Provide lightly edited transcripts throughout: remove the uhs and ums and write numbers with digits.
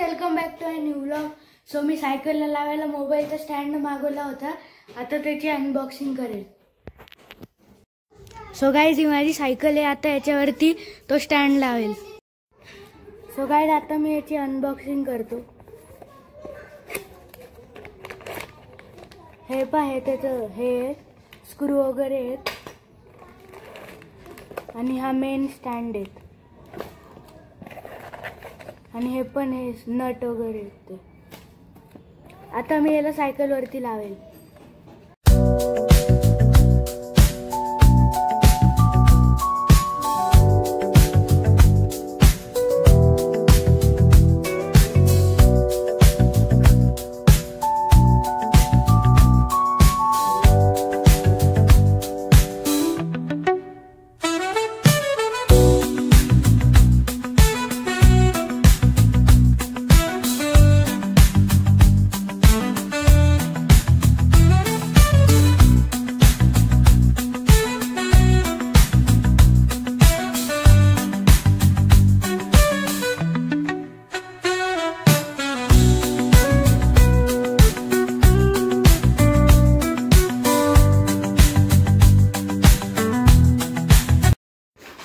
Welcome back to new vlog. So मी सायकलला लावायला मोबाईलचा स्टँड मागवला होता, आता त्याची अनबॉक्सिंग करेल। सो गाइस ही माझी सायकल आहे, आता याच्यावरती तो स्टँड लावेल। सो गाइस आता मी याची अनबॉक्सिंग करतो। हे पहा, त्याचं हे स्क्रू वगैरे आहेत आणि हा मेन स्टँड आहे आणि हे पण हे नट वगैरे आहेत। आता मी याला सायकल वरती लावेल।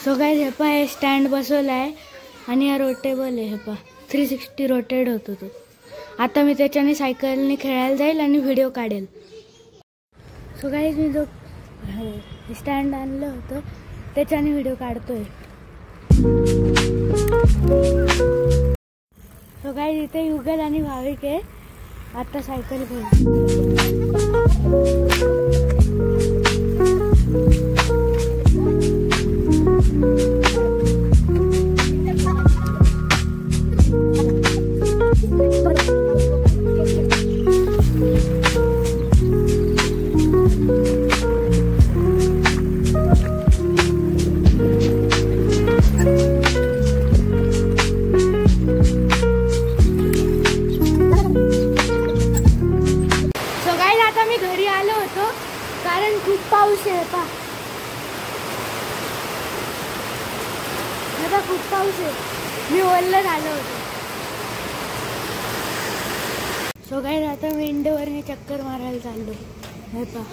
सो गाइस हे पहा, हे स्टँड बसवला आहे आणि हा रोटेबल आहे। हे पहा 360 रोटेट होतो तो। आता मी त्याच्याने सायकलने खेळायला जाईल आणि व्हिडिओ काढेल। सो गाइस मी जो स्टँड आणलं होतं त्याच्याने व्हिडिओ काढतोय। सो गाइस इथे युगल आणि भाविक आहे, आता सायकल घेऊन। आता मी घरी आलो होतो कारण खूप पाऊस आहे। पहा आता खूप पाऊस आहे, मी ओल्लं झालो होतो। सो गाइस आता मी इंडोवरने चक्कर मारायला चाललो। हे पहा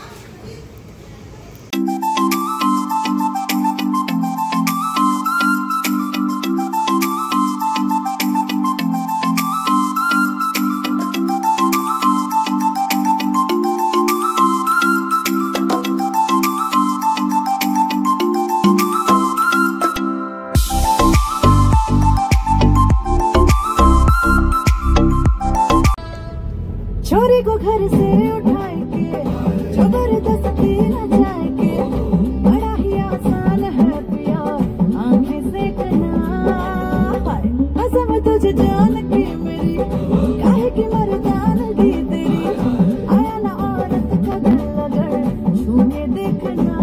छोरी को घर से उठाए के जबरदस्ती न जाए के, बड़ा ही आसान है पिया आंखें से करना। कसम तुझे जान की मेरी, काहे की मर्दानगी तेरी, आया ना औरत का दिल अगर छूने देखना।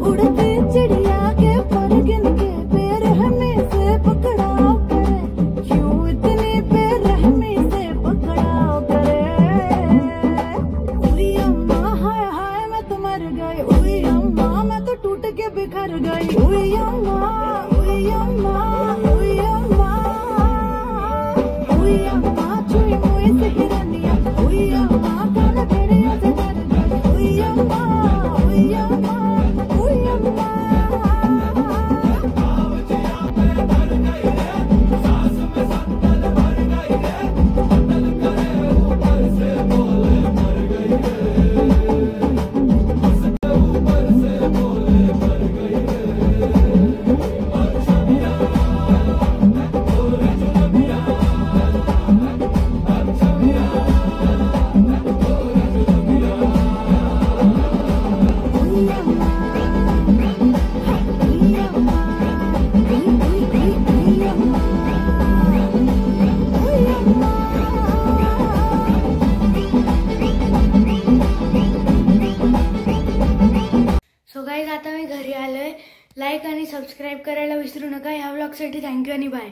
उड़ती चिड़िया के पर गिन के बेरहमी से पकड़ाओ करे, क्यों इतनी बेरहमी से पकड़ाओ करे। उई अम्मा हाय हाय मैं तो मर गई, उई अम्मा मैं तो टूट के बिखर गई। उई अम्मा उई अम्मा उई अम्मा उई अम्मा छुई मुई से हिरनिया, उई अम्मा कान भेड़िया से डर गई। उई अम्मा उई अम्मा उई अम्मा। सो गाइस आता मी घरी आलोय। लाईक आणि सबस्क्राईब करायला विसरू नका। ह्या व्लॉगसाठी थँक्यू आणि बाय।